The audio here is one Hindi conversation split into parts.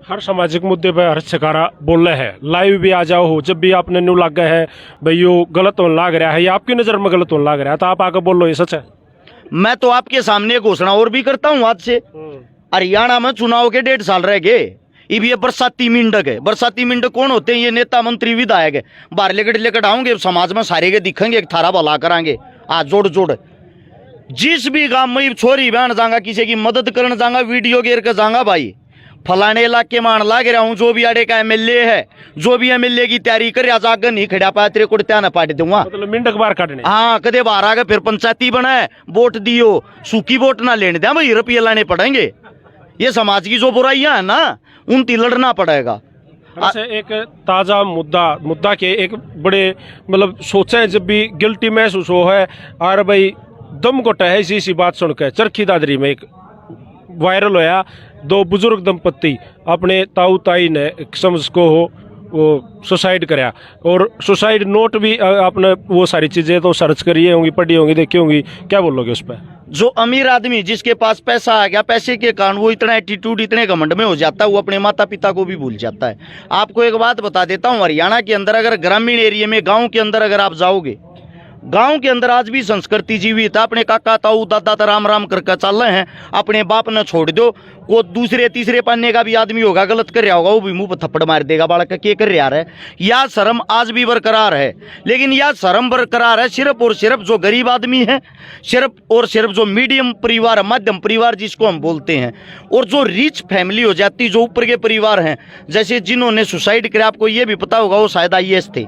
हर सामाजिक मुद्दे पर हर छकारा बोल रहे हैं, लाइव भी आ जाओ हो, जब भी आपने न्यू लगा है भाई यो गलत होने लग रहा है या आपकी नज़र में गलत होने लग रहा है तो आप आके बोलो ये सच है। मैं तो आपके सामने घोषणा और भी करता हूँ आज से। हरियाणा में चुनाव के 1.5 साल रह गए, अब ये बरसाती मेंढक है। बरसाती मेंढक कौन होते हैं? ये नेता मंत्री विधायक है। बाहर लेकर आऊंगे समाज में सारे के दिखेंगे, एक थारा भला करांगे। आज जोड़ जोड़ जिस भी गांव में छोरी बहन जाऊंगा, किसी की मदद करने जाऊंगा, वीडियो घेर कर जाऊंगा, भाई फलाने इलाके मान लाग रहा हूँ, जो भी आड़े का एमएलए है, जो भी एमएलए की तैयारी कर जाकर नहीं खड़ा पाया तेरे को त्या ना पाट दूंगा। मतलब मेंढक बाहर काटने। हाँ, कदे बाहर आ गए फिर पंचायती बना है, वोट दियो, सूखी वोट ना लेने दे भाई, रुपये लाने पड़ेंगे। ये समाज की जो बुराइयां है ना, उनकी लड़ना पड़ेगा। एक ताज़ा मुद्दा के एक बड़े मतलब सोचे जब भी गिल्टी महसूस हो है और भाई दम घोटा है इसी बात सुनकर। चरखी दादरी में एक वायरल होया, 2 बुजुर्ग दंपत्ति अपने ताऊ ताई ने समझ को हो वो सुसाइड कराया, और सुसाइड नोट भी आपने वो सारी चीज़ें तो सर्च करी होंगी, पढ़ी होंगी, देखी होंगी, क्या बोलोगे उस पर? जो अमीर आदमी जिसके पास पैसा आ गया, पैसे के कारण वो इतना एटीट्यूड, इतने घमंड में हो जाता है, वो अपने माता पिता को भी भूल जाता है। आपको एक बात बता देता हूँ, हरियाणा के अंदर अगर ग्रामीण एरिया में, गांव के अंदर अगर आप जाओगे, गांव के अंदर आज भी संस्कृति जीवित है। अपने काका ताऊ दादा तो राम राम करके चल रहे हैं, अपने बाप ने छोड़ दो। को दूसरे तीसरे पन्ने का भी आदमी होगा, गलत कर रहा होगा, वो भी मुंह पर थप्पड़ मार देगा, बालक के कर रहा है। यह शर्म आज भी बरकरार है, लेकिन यह शर्म बरकरार है सिर्फ और सिर्फ जो गरीब आदमी है, सिर्फ और सिर्फ जो मीडियम परिवार, मध्यम परिवार जिसको हम बोलते हैं, और जो रिच फैमिली हो जाती, जो ऊपर के परिवार हैं, जैसे जिन्होंने सुसाइड किया, आपको ये भी पता होगा वो शायद IAS थे।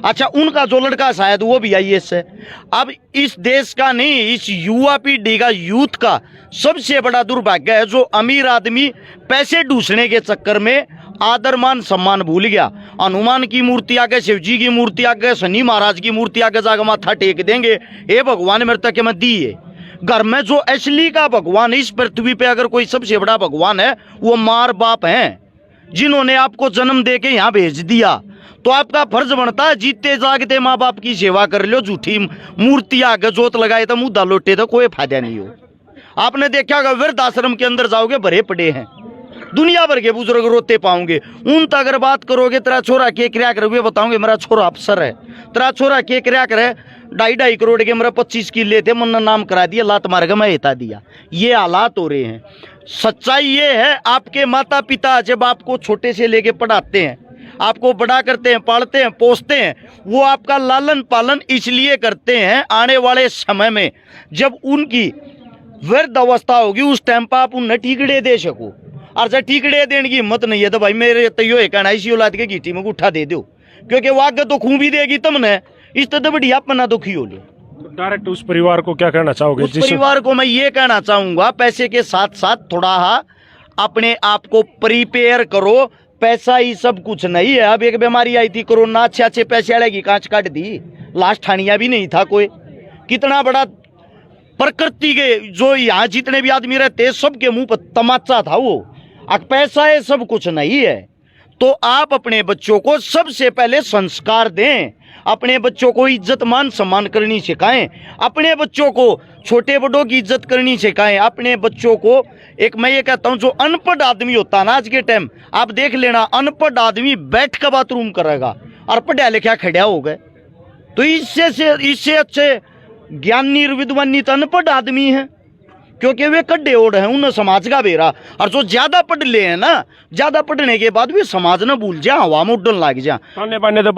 अच्छा, उनका जो लड़का शायद वो भी IAS है। अब इस देश का नहीं, इस युवा पीढ़ी का, यूथ का सबसे बड़ा दुर्भाग्य है जो अमीर आदमी पैसे ढूंढने के चक्कर में आदर मान सम्मान भूल गया। हनुमान की मूर्ति आगे, शिव जी की मूर्ति आगे, शनि महाराज की मूर्ति आगे जाकर माथा टेक देंगे, हे भगवान मेरे तक मैं दिए। घर में जो असली का भगवान, इस पृथ्वी पे अगर कोई सबसे बड़ा भगवान है, वो मार बाप हैं, जिन्होंने आपको जन्म दे के यहाँ भेज दिया। तो आपका फर्ज बनता है जीते जागते माँ बाप की सेवा कर लो। झूठी मूर्ति आगे जोत लगाए तो मुद्दा लोटे तो कोई फायदा नहीं हो। आपने देखा होगा वृद्धाश्रम के अंदर जाओगे, भरे पड़े हैं, दुनिया भर के बुजुर्ग रोते पाओगे। उन तक अगर बात करोगे, तेरा छोरा के क्रिया करे, बताओगे मेरा छोरा अफसर है, तेरा छोरा के क्रिया करे, 2.5 करोड़ के मेरा 25 किले थे, मन नाम करा दिया, लात मार के मैं हिता दिया। ये हालात हो रहे हैं। सच्चाई ये है, आपके माता पिता जब आपको छोटे से लेके पढ़ाते हैं, आपको बड़ा करते हैं, पालते हैं, पोसते हैं, वो आपका लालन पालन इसलिए करते हैं, आने वाले समय में जब उनकी वृद्ध अवस्था होगी, उस टाइम पर आप उन्हें ठीकड़े दे सको। और जब ठीकड़े देने की हिम्मत नहीं है तो भाई मेरे तैयो एक इसी औलाद के घीटी में उठा दे दो, क्योंकि वो आगे तो खून भी देगी तुमने, इस तो बढ़िया अपना दुखी हो लो। डायरेक्ट उस परिवार को क्या कहना चाहोगे? उस परिवार को मैं ये कहना चाहूंगा, पैसे के साथ साथ थोड़ा अपने आप को प्रिपेयर करो। पैसा ही सब कुछ नहीं है। अब एक बीमारी आई थी कोरोना, अच्छे पैसे वाले की कांच काट दी, लास्ट ठानिया भी नहीं था कोई। कितना बड़ा प्रकृति के जो यहाँ जितने भी आदमी रहते हैं सबके मुंह पर तमाचा था वो। अब पैसा है सब कुछ नहीं है। तो आप अपने बच्चों को सबसे पहले संस्कार दें, अपने बच्चों को इज्जत मान सम्मान करनी सिखाएं, अपने बच्चों को छोटे बड़ों की इज्जत करनी सिखाएं, अपने बच्चों को एक मैं ये कहता हूं, जो अनपढ़ आदमी होता है ना आज के टाइम, आप देख लेना, अनपढ़ आदमी बैठ कर बाथरूम करेगा और पढ़ा लिखा खड़ा हो गए। तो इससे अच्छे ज्ञानी विद्वानी तो अनपढ़ आदमी है, क्योंकि वे कड्डे ओढ़ हैं, उन समाज का बेरा। और जो ज्यादा पढ़ ले हैं ना, ज्यादा पढ़ने के बाद भी समाज न भूल जा, हवा में उड़न लग जा, ताने बाने तो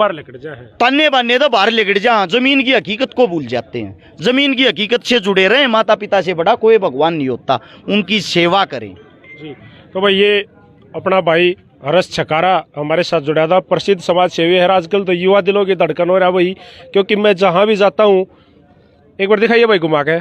बाहर लेकर जा, जमीन की हकीकत को भूल जाते हैं। जमीन की हकीकत से जुड़े रहे, माता पिता से बड़ा कोई भगवान नहीं होता, उनकी सेवा करें जी। तो भाई ये अपना भाई हर्ष छकारा हमारे साथ जुड़ा था, प्रसिद्ध समाज सेवी है। आजकल तो युवा दिलों की धड़कन हो रहा है भाई, क्योंकि मैं जहाँ भी जाता हूँ, एक बार दिखाइए भाई घुमा के,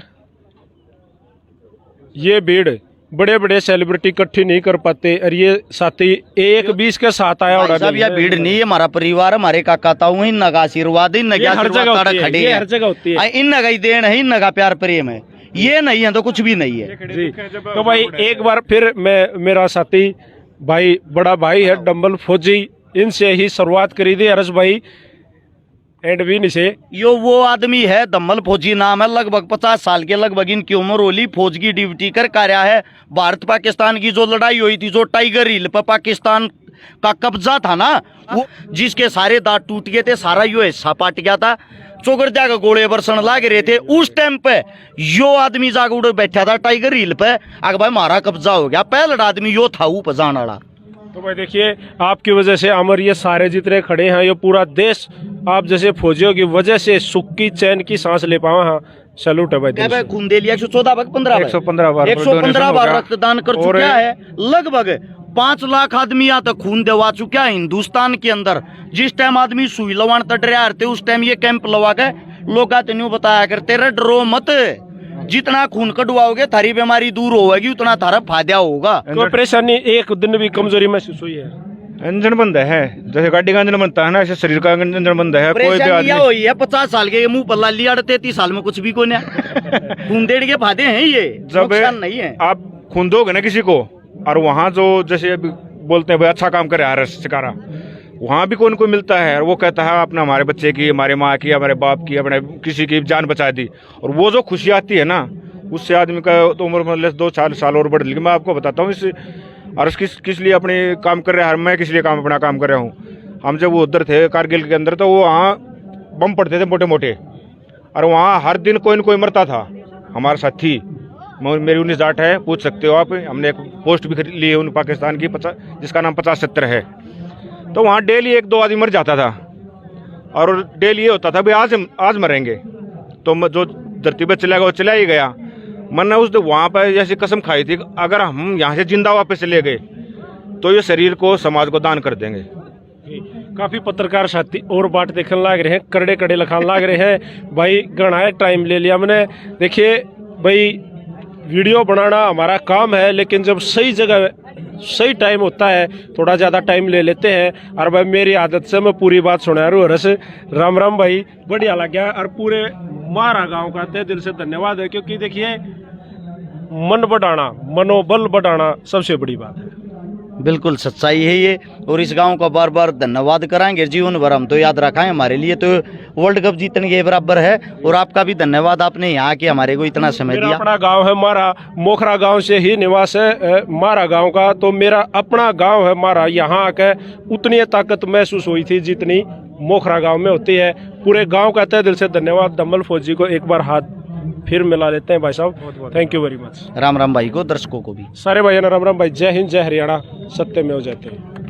ये भीड़ बड़े बड़े सेलिब्रिटी इकट्ठी नहीं कर पाते, और ये साथी 1-20 के साथ आया। और सब यह भीड़ नहीं है, हमारा परिवार, हमारे काका ताऊ, इन नगा आशीर्वाद, इन नगा हर जगह होती है, इन नगा देन है, इन नगा प्यार प्रेम है, ये नहीं है तो कुछ भी नहीं है जी। तो भाई एक बार फिर मेरा साथी भाई, बड़ा भाई है डम्बल फौजी, इनसे ही शुरुआत करी थी। हर्ष भाई एंड भी से यो वो आदमी है, दम्मल फौजी नाम है, लगभग 50 साल के लगभग इनकी उम्र होली। फौज की ड्यूटी कर कार्या है। भारत पाकिस्तान की जो लड़ाई हुई थी, जो टाइगर हिल पर पाकिस्तान का कब्जा था ना, वो जिसके सारे दांत टूट गए थे, सारा यो हिस्सा पाट गया था, चौगड़िया के गोले बरसन लाग रहे थे, उस टाइम पे यो आदमी जाग उड़ बैठा था टाइगर हिल पे, अगर भाई हमारा कब्जा हो गया। पहला आदमी यो था ऊपर जान वाला। तो भाई देखिए, आपकी वजह से अमर ये सारे जितने खड़े हैं, ये पूरा देश आप जैसे फौजियों की वजह से सुख की चैन की सांस ले पावा। हाँ, सैल्यूट है भाई। क्या भाई खून दे लिया 114 बार 15 बार 115 बार रक्तदान कर चुका है। लगभग 5 लाख आदमी यहाँ तक खून देवा चुका है हिंदुस्तान के अंदर। जिस टाइम आदमी सुई लवान तट रहा थे, उस टाइम ये कैंप लगा के लोग तेन बताया करते रहे, डरो मत, जितना खून कटवाओगे थारी बीमारी दूर होगी, उतना थारा फायदा होगा। कोई परेशानी एक दिन भी कमजोरी महसूस हुई है? इंजन बंद है, जैसे गाड़ी का इंजन बनता है ना, ऐसे शरीर का इंजन बंद है। कोई भी परेशानी यह आदमी हुई है 50 साल के मुंह पर लाली अड़ 33 साल में कुछ भी को खून देड़ के फायदे हैं, ये नुकसान नहीं है। आप खून दोगे ना किसी को, और वहाँ जो जैसे अभी बोलते हैं भाई अच्छा काम करे आर शिकारा, वहाँ भी कोई मिलता है और वो कहता है अपना हमारे बच्चे की, हमारे माँ की, हमारे बाप की, अपने किसी की जान बचा दी, और वो जो खुशी आती है ना, उससे आदमी का तो उम्र मतलब 2-4 साल और बढ़। लेकिन मैं आपको बताता हूँ इस और किस लिए अपने काम कर रहे हैं, मैं किस लिए अपना काम कर रहा हूँ। हम जब वो उधर थे कारगिल के अंदर, तो वो वहाँ बम पड़ते थे मोटे मोटे, और वहाँ हर दिन कोई न कोई मरता था। हमारे साथी, मेरी 19 जाट है, पूछ सकते हो आप। हमने एक पोस्ट भी ली है उन पाकिस्तान की, जिसका नाम 50-70 है। तो वहाँ डेली 1-2 आदमी मर जाता था, और डेली ये होता था भाई आज मरेंगे, तो जो धरती पर चला गया वो चला ही गया। मैंने उस वहाँ पर जैसी कसम खाई थी, अगर हम यहाँ से जिंदा वापस चले गए तो ये शरीर को समाज को दान कर देंगे। काफी पत्रकार साथी और बाट देखने लग रहे हैं, कड़े कड़े लखान लग रहे हैं। भाई घना टाइम ले लिया मैंने। देखिए भाई, वीडियो बनाना हमारा काम है, लेकिन जब सही जगह सही टाइम होता है, थोड़ा ज़्यादा टाइम ले लेते हैं। और भाई मेरी आदत से मैं पूरी बात सुना रू हरस। राम राम भाई, बढ़िया लग गया। और पूरे मारा गांव का तहे दिल से धन्यवाद है, क्योंकि देखिए मन बढ़ाना, मनोबल बढ़ाना सबसे बड़ी बात है। बिल्कुल सच्चाई है ये, और इस गांव का बार बार धन्यवाद कराएंगे जीवन भर हम तो याद रखाएं। हमारे लिए तो वर्ल्ड कप जीतने के बराबर है। और आपका भी धन्यवाद, आपने यहाँ के हमारे को इतना समय दिया। अपना गांव है मारा, मोखरा गांव से ही निवास है मारा गांव का, तो मेरा अपना गांव है मारा। यहाँ आकर उतनी ताकत महसूस हुई थी जितनी मोखरा गांव में होती है। पूरे गांव का तहे दिल से धन्यवाद। दम्मल फौजी को एक बार हाथ फिर मिला लेते हैं भाई साहब। Thank you very much. Ram Ram भाई को, दर्शकों को भी। सारे भाइयों राम राम भाई। जय हिंद, जय हरियाणा, सत्य में हो जाते हैं।